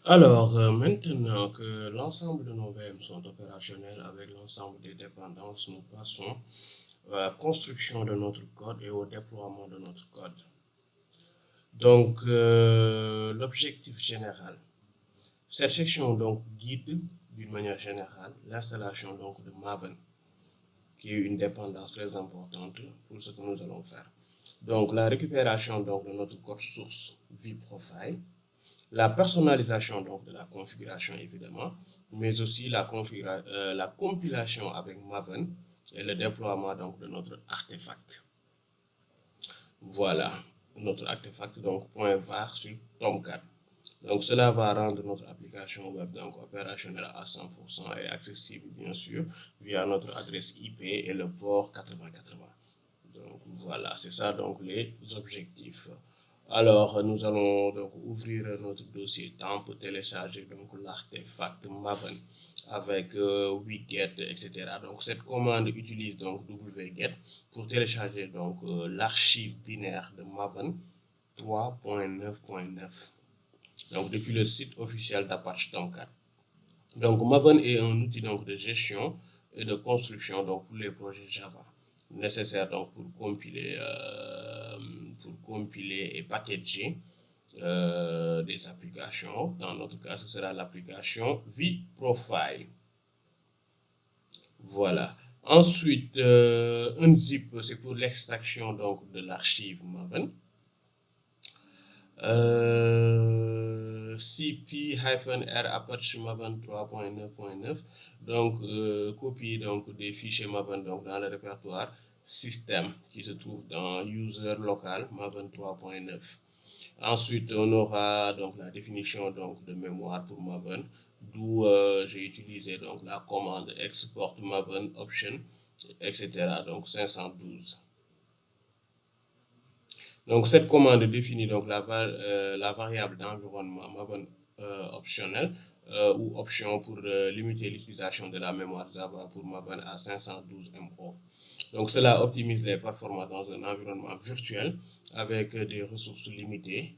Alors, maintenant que l'ensemble de nos VM sont opérationnels avec l'ensemble des dépendances, nous passons à la construction de notre code et au déploiement de notre code. Donc, l'objectif général. Cette section donc guide d'une manière générale l'installation donc de Maven, qui est une dépendance très importante pour ce que nous allons faire. Donc, la récupération donc de notre code source vProfile, la personnalisation donc de la configuration évidemment, mais aussi la compilation avec Maven et le déploiement donc de notre artefact. Voilà, notre artefact donc .var sur Tomcat. Donc cela va rendre notre application web donc opérationnelle à 100% et accessible bien sûr via notre adresse IP et le port 8080. Donc voilà, c'est ça donc les objectifs. Alors nous allons donc ouvrir notre dossier temp, télécharger donc l'artefact Maven avec wget, etc. Donc cette commande utilise donc wget pour télécharger donc l'archive binaire de Maven 3.9.9. Donc depuis le site officiel d'Apache Tomcat. Donc Maven est un outil donc de gestion et de construction donc pour les projets Java nécessaires donc pour compiler et packager des applications. Dans notre cas, ce sera l'application vProfile. Voilà. Ensuite, un zip, c'est pour l'extraction donc de l'archive Maven. CP-R Apache Maven 3.9.9. Donc, copie donc, des fichiers Maven donc, dans le répertoire système qui se trouve dans user local Maven 3.9. Ensuite, on aura donc la définition donc, de mémoire pour Maven, d'où j'ai utilisé donc, la commande export Maven option, etc. Donc 512. Donc cette commande définit donc la variable d'environnement Maven optionnel ou option pour limiter l'utilisation de la mémoire Java pour Maven à 512 MO. Donc cela optimise les performances dans un environnement virtuel avec des ressources limitées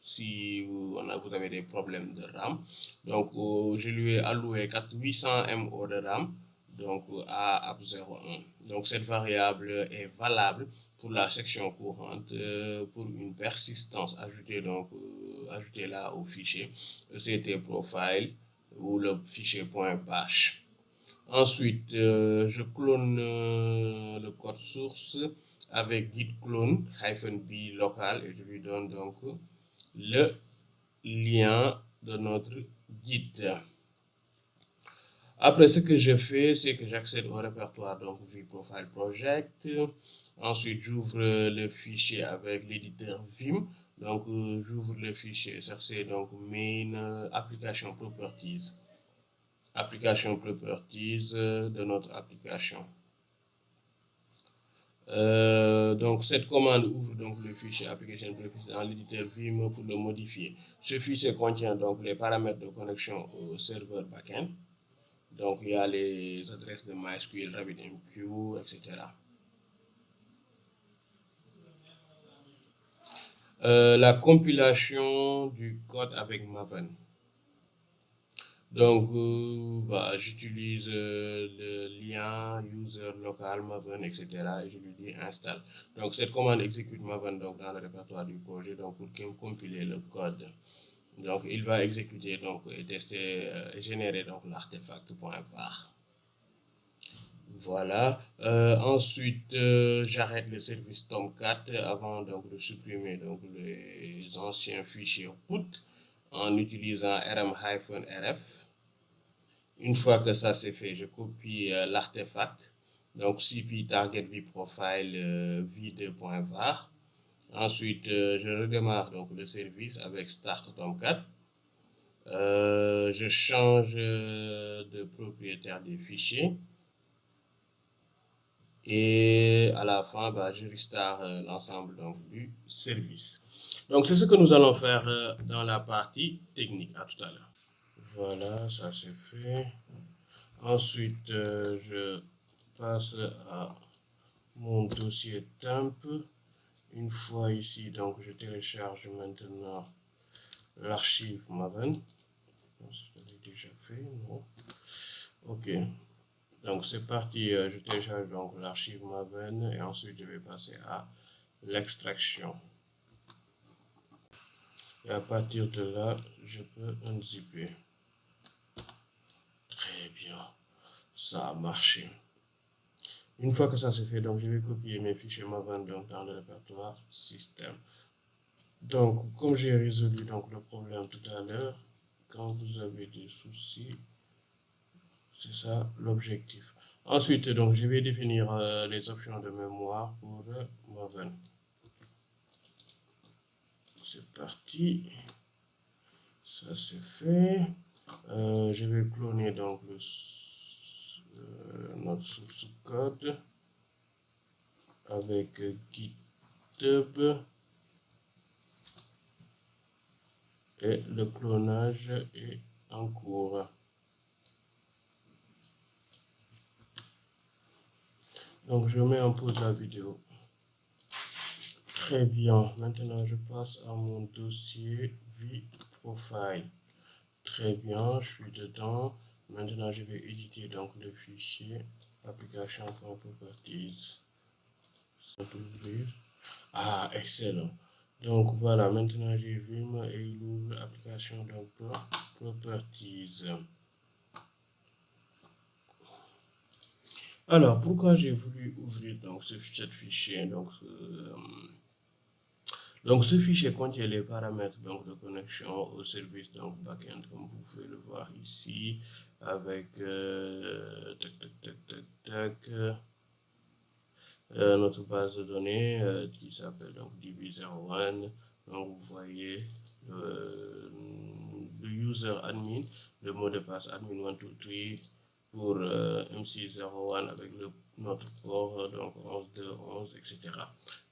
si vous avez des problèmes de RAM. Donc je lui ai alloué 800 MO de RAM donc à app01. Donc cette variable est valable pour la section courante pour une persistance ajoutée donc ajoutée là au fichier ct profile ou le fichier .bash. Ensuite, je clone le code source avec git clone -b local et je lui donne donc le lien de notre git. Après, ce que je fais, c'est que j'accède au répertoire donc vProfile Project. Ensuite, j'ouvre le fichier avec l'éditeur Vim. Donc, j'ouvre le fichier src donc main application properties. Application properties de notre application. Donc cette commande ouvre donc le fichier application properties dans l'éditeur Vim pour le modifier. Ce fichier contient donc les paramètres de connexion au serveur backend. Donc il y a les adresses de MySQL, RabbitMQ, etc. La compilation du code avec Maven. Donc, j'utilise le lien user local Maven, etc. et je lui dis install. Donc, cette commande exécute Maven donc, dans le répertoire du projet donc, pour compiler le code. Donc, il va exécuter donc, et tester et générer donc l'artefact.var. Voilà. Ensuite, j'arrête le service Tomcat avant donc, de supprimer donc, les anciens fichiers root en utilisant rm-rf. Une fois que ça c'est fait, je copie l'artefact. Donc cp target vProfile v2.var. Ensuite, je redémarre donc le service avec start Tomcat. Je change de propriétaire des fichiers. Et à la fin, je restart l'ensemble du service. Donc, c'est ce que nous allons faire dans la partie technique. À tout à l'heure. Voilà, ça c'est fait. Ensuite, je passe à mon dossier temp. Une fois ici, donc je télécharge maintenant l'archive Maven. pense que j'avais déjà fait, non? Ok. Donc c'est parti, je télécharge donc l'archive Maven et ensuite je vais passer à l'extraction. Et à partir de là, je peux unzipper. Très bien, ça a marché. Une fois que ça c'est fait, donc je vais copier mes fichiers Maven donc dans le répertoire système. Donc comme j'ai résolu donc le problème tout à l'heure, quand vous avez des soucis, c'est ça l'objectif. Ensuite, donc je vais définir les options de mémoire pour Maven. C'est parti, ça c'est fait. Je vais cloner donc notre source code avec GitHub et le clonage est en cours. Donc je mets en pause la vidéo. Très bien, maintenant je passe à mon dossier vProfile. Très bien, je suis dedans. Maintenant je vais éditer donc le fichier application.properties. Ah, excellent. Donc voilà, maintenant j'ai Vim et il ouvre l'application donc properties. Alors, pourquoi j'ai voulu ouvrir donc ce fichier donc ce fichier contient les paramètres donc de connexion au service donc backend comme vous pouvez le voir ici avec notre base de données qui s'appelle donc DB01. Donc vous voyez le user admin, le mot de passe admin123 pour MC01 avec notre port donc 11.2.11, etc.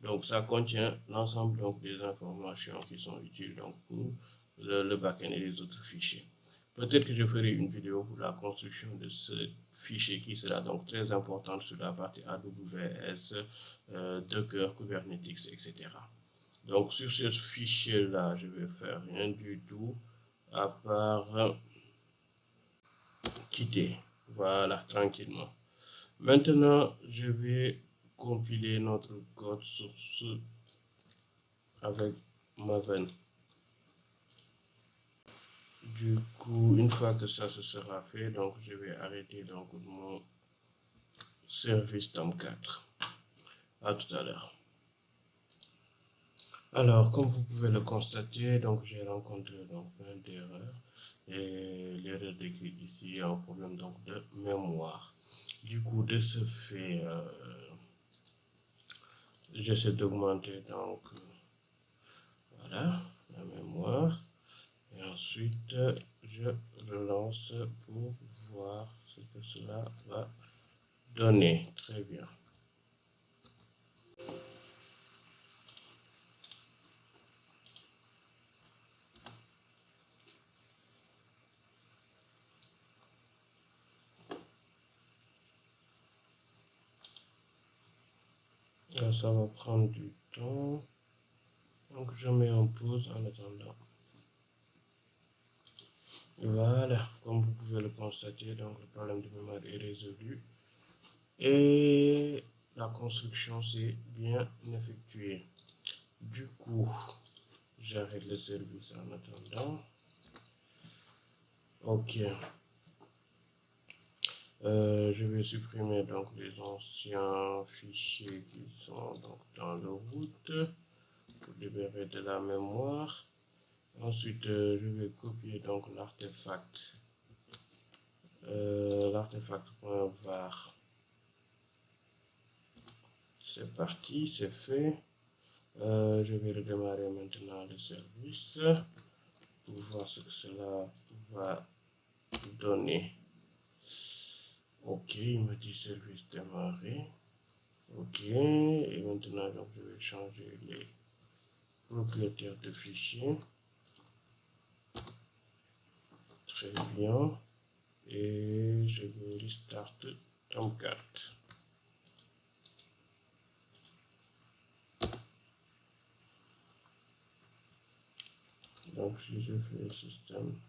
Donc ça contient l'ensemble donc des informations qui sont utiles donc pour le backend et les autres fichiers. Peut-être que je ferai une vidéo pour la construction de ce fichier qui sera donc très importante sur la partie AWS, Docker, Kubernetes, etc. Donc sur ce fichier là, je vais faire rien du tout à part quitter. Voilà, tranquillement. Maintenant, je vais compiler notre code source avec Maven. Du coup, une fois que ça se sera fait, donc je vais arrêter donc mon service Tomcat. À tout à l'heure. Alors, comme vous pouvez le constater, donc j'ai rencontré donc plein d'erreurs et l'erreur décrite ici est un problème donc de mémoire. Du coup, de ce fait, j'essaie d'augmenter donc voilà la mémoire et ensuite je relance pour voir ce que cela va donner. Très bien. Là, ça va prendre du temps. Donc je mets en pause en attendant. Voilà, comme vous pouvez le constater, donc le problème de mémoire est résolu et la construction s'est bien effectuée. Du coup, j'arrête le service en attendant. Ok. Je vais supprimer donc les anciens fichiers qui sont donc dans le route pour libérer de la mémoire. Ensuite, je vais copier donc l'artefact .var. C'est parti, c'est fait. Je vais redémarrer maintenant le service pour voir ce que cela va donner. Ok, il me dit service démarré. Ok, et maintenant donc, je vais changer les propriétaires de fichiers. Très bien. Et je vais restart Tomcat. Donc si je fais système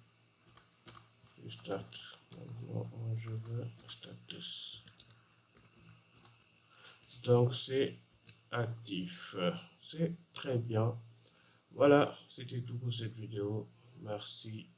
Start. Maintenant, je veux status. Donc, c'est actif. C'est très bien. Voilà, c'était tout pour cette vidéo. Merci.